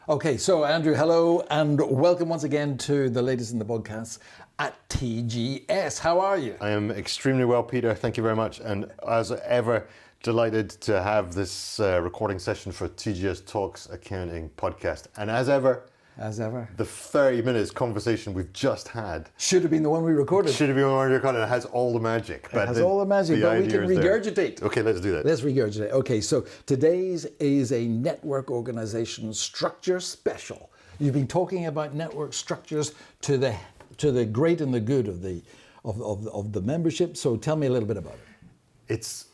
Okay, so Andrew, hello, and welcome once again to the latest in the podcast at TGS. How are you? I am extremely well, Peter. Thank you very much. And as ever, delighted to have this recording session for TGS Talks Accounting podcast. And as ever, the 30 minutes conversation we've just had should have been the one we recorded. Should have been the one we recorded. It has all the magic. It has all the magic, but we can regurgitate. Okay, let's do that. Let's regurgitate. Okay, so today's is a network organization structure special. You've been talking about network structures to the great and the good of the membership. So tell me a little bit about it. It's,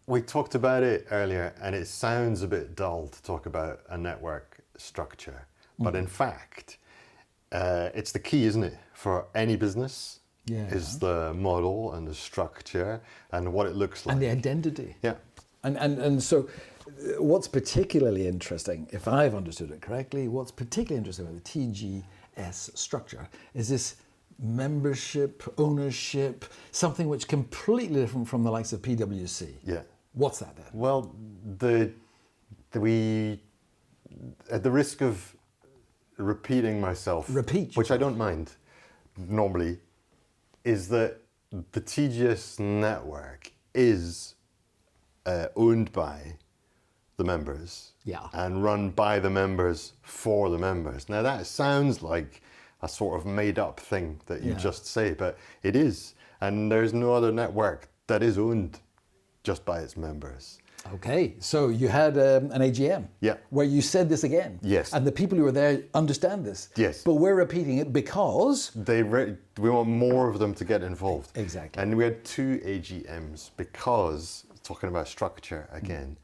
we talked about it earlier, and it sounds a bit dull to talk about a network structure. But in fact, it's the key, isn't it, for any business? Yeah. Is the model and the structure and what it looks like. And the identity. Yeah. And so what's particularly interesting, if I've understood it correctly, what's particularly interesting about the TGS structure is this membership, ownership, something which is completely different from the likes of PwC. Yeah. What's that then? Well, we, at the risk of repeating myself, which I don't mind normally, is that the TGS network is owned by the members, and run by the members for the members. Now that sounds like a sort of made up thing that you just say, but it is. And there's no other network that is owned just by its members. Okay, so you had an AGM where you said this again. Yes. And the people who were there understand this. Yes. But we're repeating it because... we want more of them to get involved. Exactly. And we had 2 AGMs because, talking about structure again,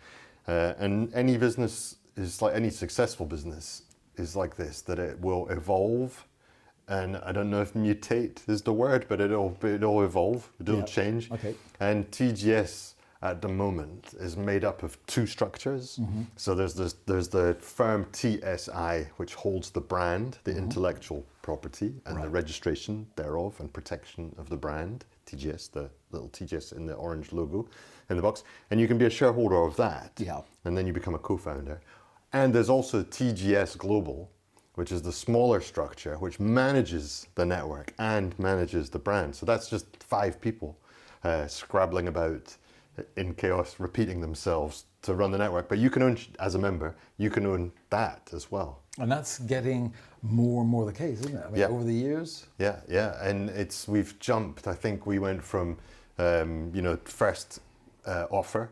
and any business is like, any successful business is like this, that it will evolve. And I don't know if mutate is the word, but it'll evolve, it'll change. Okay. And TGS at the moment is made up of 2 structures. So there's the firm TSI, which holds the brand, the intellectual property, and the registration thereof and protection of the brand, TGS, the little TGS in the orange logo in the box. And you can be a shareholder of that. Yeah. And then you become a co-founder. And there's also TGS Global, which is the smaller structure, which manages the network and manages the brand. So that's just 5 people scrabbling about in chaos, repeating themselves to run the network. But you can own, as a member, you can own that as well. And that's getting more and more the case, isn't it? I mean, over the years. Yeah. And we've jumped. I think we went from, first offer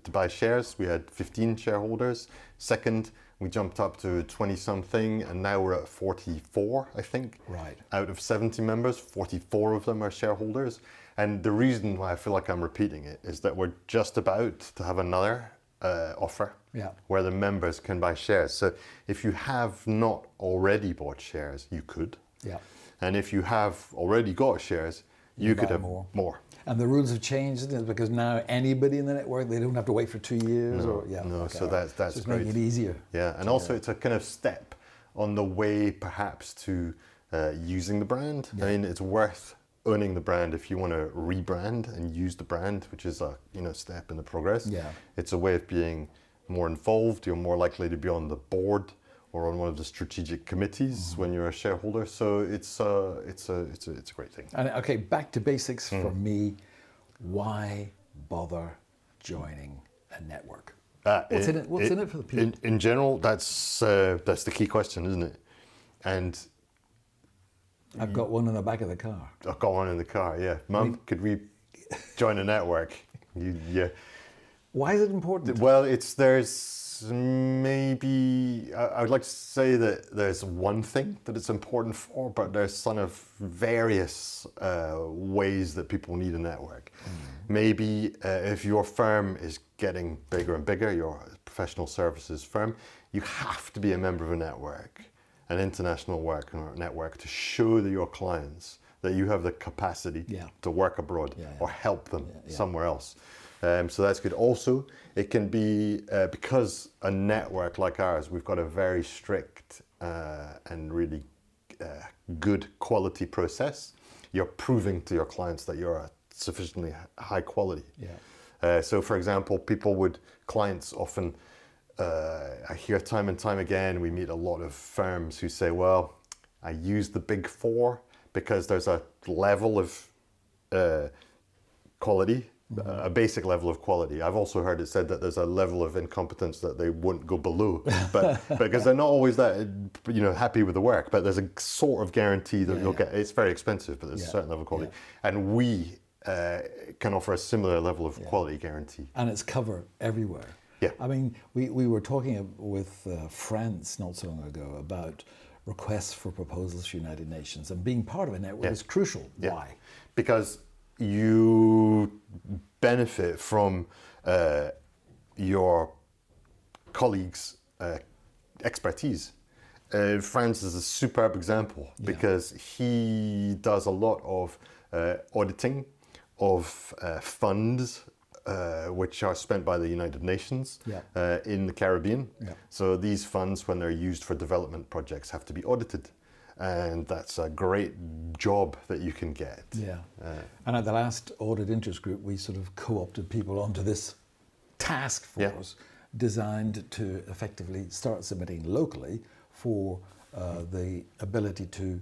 to buy shares, we had 15 shareholders. Second, we jumped up to 20-something, and now we're at 44, I think. Right. Out of 70 members, 44 of them are shareholders. And the reason why I feel like I'm repeating it is that we're just about to have another offer where the members can buy shares. So if you have not already bought shares, you could. Yeah. And if you have already got shares, you could have more. And the rules have changed, isn't it? Because now anybody in the network, they don't have to wait for 2 years. So that's so it's great. making it easier. Yeah, and also it's a kind of step on the way perhaps to using the brand. I mean, it's worth owning the brand if you want to rebrand and use the brand, which is a step in the progress. Yeah. It's a way of being more involved. You're more likely to be on the board or on one of the strategic committees when you're a shareholder. So it's a great thing. And okay, back to basics for me. Why bother joining a network? What's in it for the people? In general, that's the key question, isn't it? And I've got one in the back of the car. I've got one in the car. Yeah, Mum, could we join a network? Why is it important? Well, there's maybe, I would like to say that there's one thing that it's important for, but there's sort of various ways that people need a network. Maybe if your firm is getting bigger and bigger, your professional services firm, you have to be a member of a network, an international network, to show to your clients that you have the capacity to work abroad or help them somewhere else. So that's good. Also, it can be, because a network like ours, we've got a very strict and really good quality process. You're proving to your clients that you're sufficiently high quality. So for example, clients often I hear time and time again, we meet a lot of firms who say, well, I use the big four because there's a level of quality, a basic level of quality. I've also heard it said that there's a level of incompetence that they won't go below, but because they're not always that, happy with the work, but there's a sort of guarantee that you'll get. It's very expensive, but there's a certain level of quality. And we can offer a similar level of quality guarantee. And it's covered everywhere. Yeah. I mean, we were talking with France not so long ago about requests for proposals for United Nations, and being part of a network is crucial. Yeah. Why? Because you benefit from your colleagues' expertise. Franz is a superb example because he does a lot of auditing of funds which are spent by the United Nations in the Caribbean. Yeah. So these funds, when they're used for development projects, have to be audited. And that's a great job that you can get. Yeah. And at the last audit interest group, we sort of co-opted people onto this task force designed to effectively start submitting locally for the ability to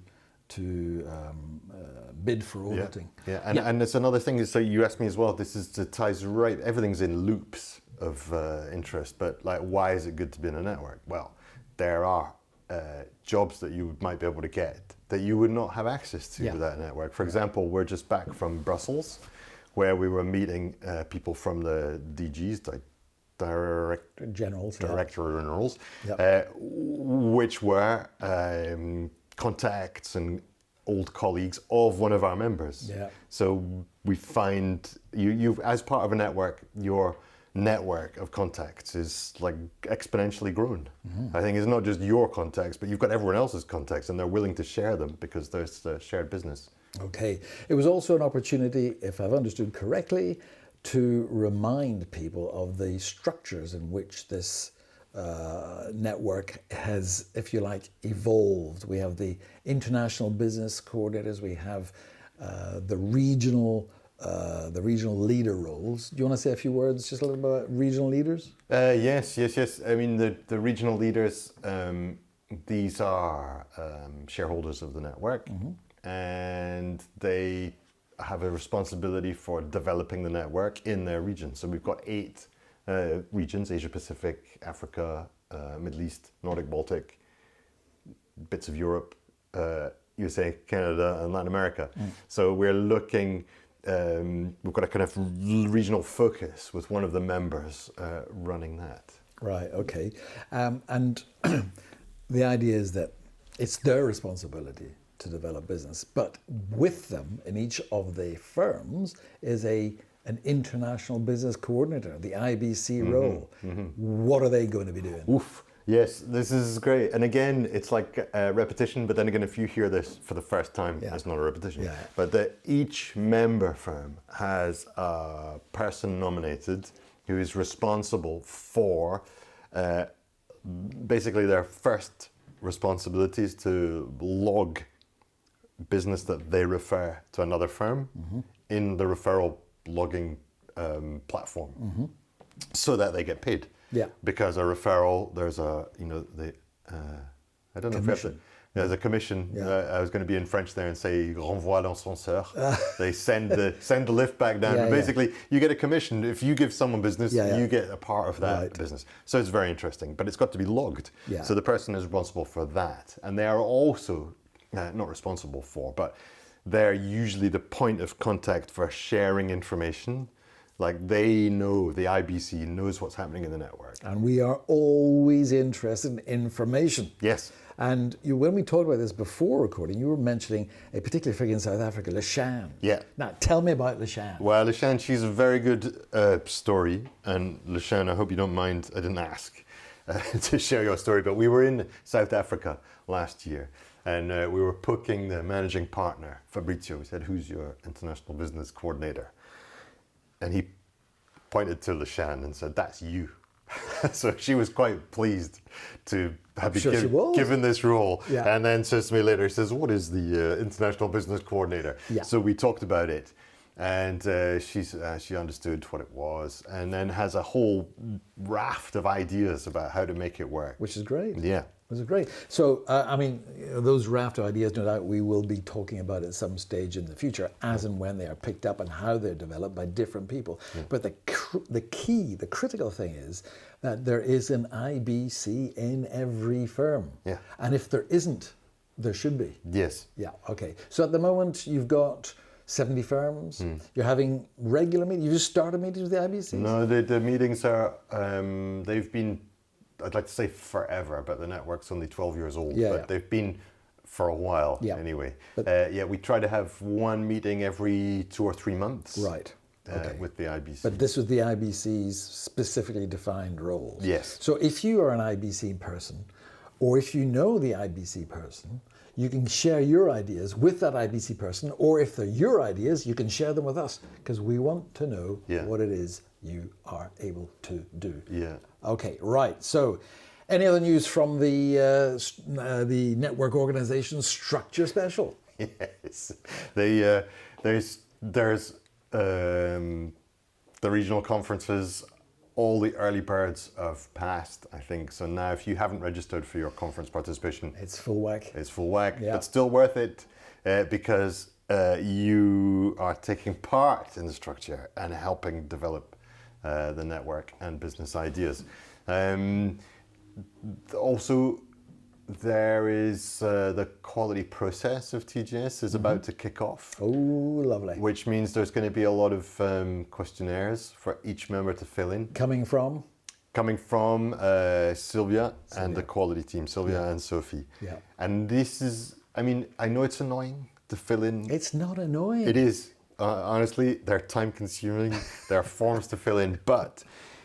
bid for auditing. And it's another thing. So you asked me as well. It ties right. Everything's in loops of interest. But like, why is it good to be in a network? Well, there are jobs that you might be able to get that you would not have access to without a network. For example, we're just back from Brussels, where we were meeting people from the DGs, Director Generals, which were contacts and old colleagues of one of our members. Yeah. So we find you as part of a network, your network of contacts is like exponentially grown. I think it's not just your contacts, but you've got everyone else's contacts, and they're willing to share them because there's a shared business. Okay. It was also an opportunity, if I've understood correctly, to remind people of the structures in which this network has, if you like, evolved. We have the international business coordinators, we have the regional leader roles. Do you want to say a few words, just a little bit about regional leaders? Yes. I mean, the regional leaders, these are shareholders of the network, and they have a responsibility for developing the network in their region. So we've got 8 regions: Asia Pacific, Africa, Middle East, Nordic, Baltic, bits of Europe, USA, Canada, and Latin America. So we're looking. We've got a kind of regional focus with one of the members running that. Right, okay. And the idea is that it's their responsibility to develop business, but with them in each of the firms is an international business coordinator, the IBC role. What are they going to be doing? Oof. Yes, this is great. And again, it's like repetition, but then again, if you hear this for the first time, it's not a repetition. Yeah. But each member firm has a person nominated who is responsible for basically their first responsibilities to log business that they refer to another firm in the referral logging platform so that they get paid. Yeah. Because a referral, there's a, I don't know commission. If there's a commission. Yeah. I was going to be in French there and say renvoi l'ascenseur. They send the lift back down. But basically, you get a commission. If you give someone business, you get a part of that business. So it's very interesting, but it's got to be logged. Yeah. So the person is responsible for that. And they are also not responsible for, but they're usually the point of contact for sharing information. Like they know, the IBC knows what's happening in the network. And we are always interested in information. Yes. And when we talked about this before recording, you were mentioning a particular figure in South Africa, Leshan. Yeah. Now, tell me about Leshan. Well, Leshan, she's a very good story. And Leshan, I hope you don't mind, I didn't ask to share your story, but we were in South Africa last year. And we were poking the managing partner, Fabrizio. We said, who's your international business coordinator? And he pointed to Leshan and said, that's you. So she was quite pleased to have been given this role. Yeah. And then says to me later, he says, what is the International Business Coordinator? Yeah. So we talked about it. And she understood what it was, and then has a whole raft of ideas about how to make it work. Which is great. Yeah. Which is great. So, I mean, those raft of ideas, no doubt, we will be talking about at some stage in the future, as and when they are picked up and how they're developed by different people. But the key, the critical thing is that there is an IBC in every firm. Yeah. And if there isn't, there should be. Yes. Yeah, okay. So at the moment, you've got 70 firms. You're having regular meetings. You just started meetings with the IBCs? No, the meetings are, they've been, I'd like to say forever, but the network's only 12 years old. Yeah, but yeah. they've been for a while anyway. We try to have one meeting every 2 or 3 months. Right. Okay. With the IBC. But this was the IBC's specifically defined roles. Yes. So if you are an IBC person, or if you know the IBC person, you can share your ideas with that IBC person, or if they're your ideas, you can share them with us, because we want to know what it is you are able to do. Yeah. Okay, right. So, any other news from the network organization structure special? Yes. There's the regional conferences. All the early birds have passed, I think. So now if you haven't registered for your conference participation, It's full whack. it's full whack, Yeah. but still worth it because you are taking part in the structure and helping develop the network and business ideas. Also, there is the quality process of TGS is about to kick off. Oh, lovely. Which means there's going to be a lot of questionnaires for each member to fill in. Coming from? Coming from Sylvia and the quality team, Sylvia and Sophie. Yeah. And this is, I mean, I know it's annoying to fill in. It's not annoying. It is. Honestly, they're time consuming. There are forms to fill in, but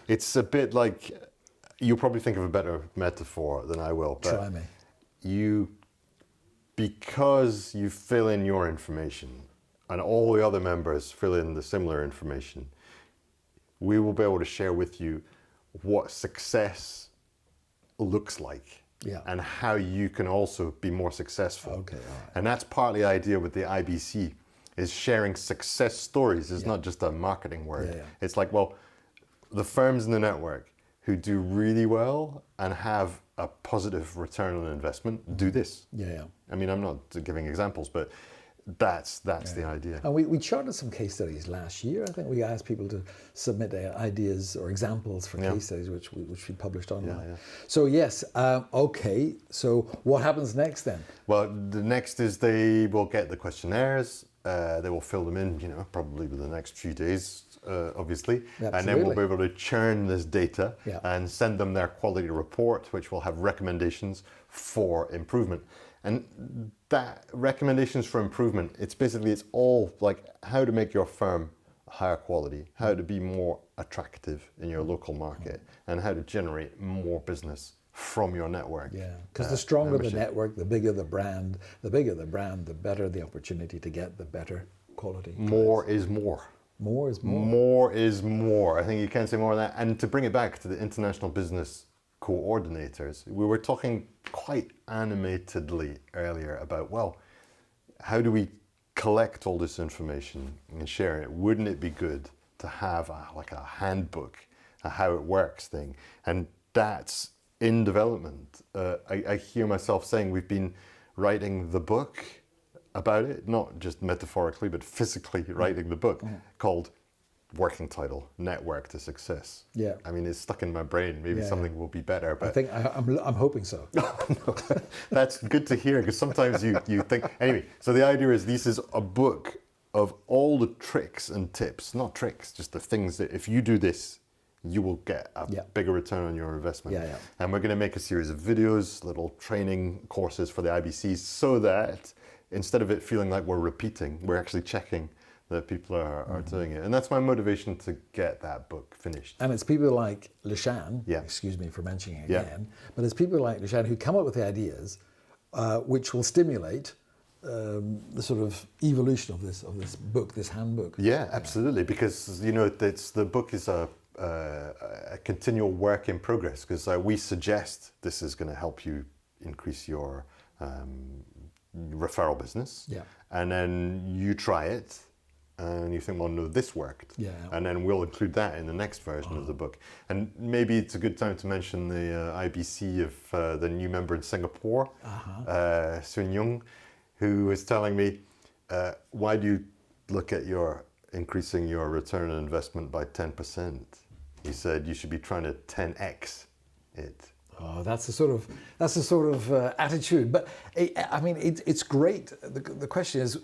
it's a bit like, you'll probably think of a better metaphor than I will. But Try me. because you fill in your information and all the other members fill in the similar information, we will be able to share with you what success looks like and how you can also be more successful. Okay, all right. And that's partly the idea with the IBC, is sharing success stories. It's not just a marketing word. Yeah, yeah. It's like, well, the firms in the network who do really well and have a positive return on investment do this. Yeah. I mean, I'm not giving examples, but that's the idea. And we charted some case studies last year. I think we asked people to submit ideas or examples for case studies, which we published online. Yeah. So yes, okay. So what happens next then? Well, the next is they will get the questionnaires. They will fill them in, probably within the next few days, obviously. Absolutely. And then we'll be able to churn this data Yeah. and send them their quality report, which will have recommendations for improvement. And that recommendations for improvement, it's all like how to make your firm higher quality, how to be more attractive in your local market, and how to generate more business from your network. Yeah, because the stronger membership. the network, the bigger the brand, the better the opportunity to get the better quality. More is more. More is more. More is more. I think you can't say more than that. And to bring it back to the international business coordinators, we were talking quite animatedly earlier about, well, how do we collect all this information and share it? Wouldn't it be good to have a handbook, a how it works thing? And that's in development. I hear myself saying we've been writing the book about it, not just metaphorically, but physically writing the book called, working title, Network to Success. Yeah. I mean, it's stuck in my brain. Maybe something will be better. But I think I'm hoping so. no, that's good to hear, because sometimes you think. Anyway, so the idea is this is a book of all the tricks and tips, not tricks, just the things that if you do this, you will get a bigger return on your investment. Yeah. And we're going to make a series of videos, little training courses for the IBCs, so that instead of it feeling like we're repeating, we're actually checking that people are doing it. And that's my motivation to get that book finished. And it's people like Lishan, Yeah. excuse me for mentioning it Yeah. again, but it's people like Lishan who come up with the ideas which will stimulate the sort of evolution of this book, this handbook. Yeah, absolutely. Because the book is a continual work in progress. Because we suggest this is going to help you increase your referral business. Yeah. And then you try it, and you think, well, no, this worked. Yeah. And then we'll include that in the next version of the book. And maybe it's a good time to mention the IBC of the new member in Singapore, Sun Young, who was telling me, why do you look at increasing your return on investment by 10%? He said you should be trying to 10x it. Oh, that's the sort of attitude. But I mean, it's great. The question is,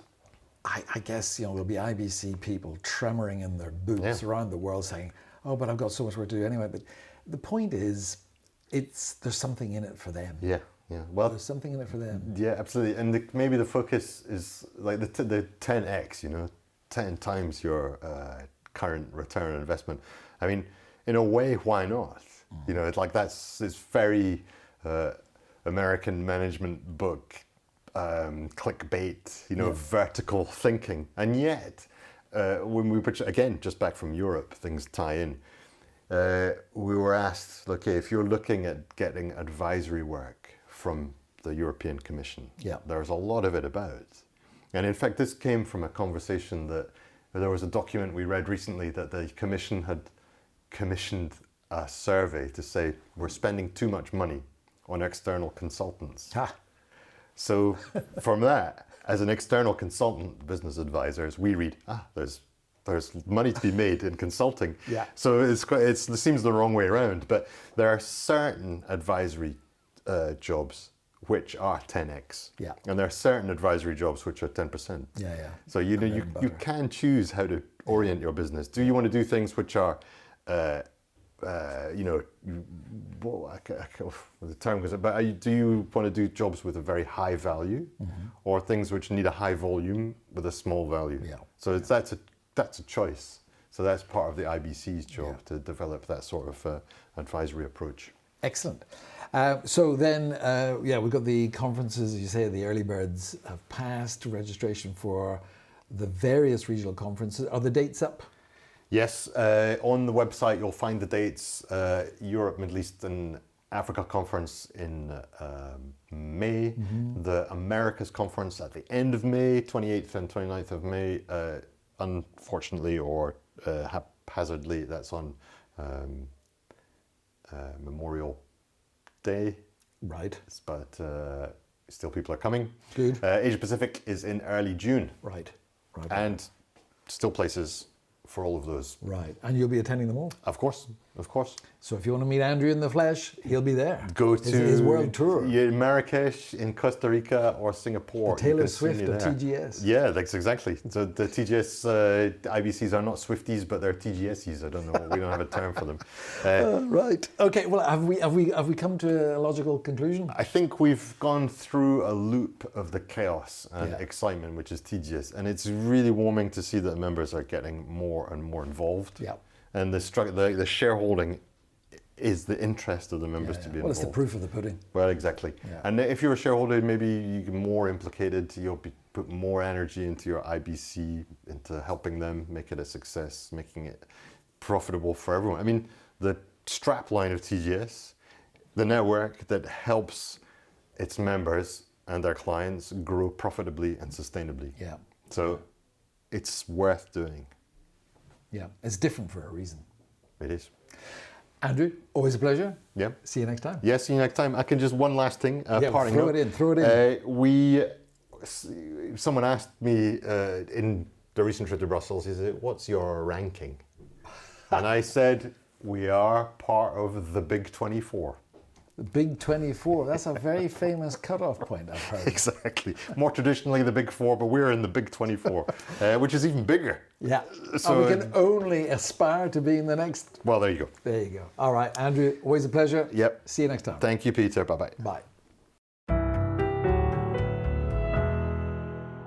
I guess there'll be IBC people tremoring in their boots around the world saying, "Oh, but I've got so much work to do anyway." But the point is, there's something in it for them. Yeah, yeah. Well, there's something in it for them. Yeah, absolutely. And maybe the focus is like the 10x. 10 times your current return on investment. I mean, in a way, why not? It's like it's very American management book, clickbait, vertical thinking. And yet, when we put, again, just back from Europe, things tie in. We were asked, okay, if you're looking at getting advisory work from the European Commission, there's a lot of it about. And in fact, this came from a conversation that there was a document we read recently that the Commission had commissioned a survey to say we're spending too much money on external consultants. So from that, as an external consultant, business advisors, we read, there's money to be made in consulting. Yeah. So it seems the wrong way around, but there are certain advisory jobs which are 10x. Yeah. And there are certain advisory jobs which are 10%. Yeah, yeah. So you can choose how to orient your business. Do you want to do things which are the term goes, but do you want to do jobs with a very high value, or things which need a high volume with a small value? Yeah. So that's a choice. So that's part of the IBC's job to develop that sort of advisory approach. Excellent. So then, we've got the conferences, as you say, the early birds have passed registration for the various regional conferences. Are the dates up? Yes, on the website you'll find the dates. Europe, Middle East and Africa conference in May, the Americas conference at the end of May, 28th and 29th of May, unfortunately or haphazardly, that's on Memorial Day. Right. But still people are coming. Good. Asia Pacific is in early June. Right. And still places for all of those. Right. And you'll be attending them all? Of course. So if you want to meet Andrew in the flesh, he'll be there. Go to his world tour. Marrakesh, in Costa Rica or Singapore. The Taylor Swift of TGS. Yeah, that's exactly. So the TGS IBCs are not Swifties, but they're TGSs. I don't know. We don't have a term for them. Right. Okay. Well, have we come to a logical conclusion? I think we've gone through a loop of the chaos and excitement, which is TGS, and it's really warming to see that members are getting more and more involved. Yeah. And the shareholding is the interest of the members to be involved. Well, it's the proof of the pudding. Well, exactly. Yeah. And if you're a shareholder, maybe you get more implicated. You'll put more energy into your IBC, into helping them make it a success, making it profitable for everyone. I mean, the strap line of TGS, the network that helps its members and their clients grow profitably and sustainably. Yeah. So it's worth doing. Yeah, it's different for a reason. It is. Andrew, always a pleasure. Yeah. See you next time. Yeah, see you next time. I can just one last thing. Parting throw note. it in. Someone asked me in the recent trip to Brussels, he said, "What's your ranking?" And I said, "We are part of the Big 24." The Big 24, that's a very famous cutoff point, I've heard. Exactly. More traditionally the Big 4, but we're in the Big 24, which is even bigger. Yeah. So we can only aspire to be in the next. Well, there you go. There you go. All right, Andrew, always a pleasure. Yep. See you next time. Thank you, Peter. Bye-bye. Bye.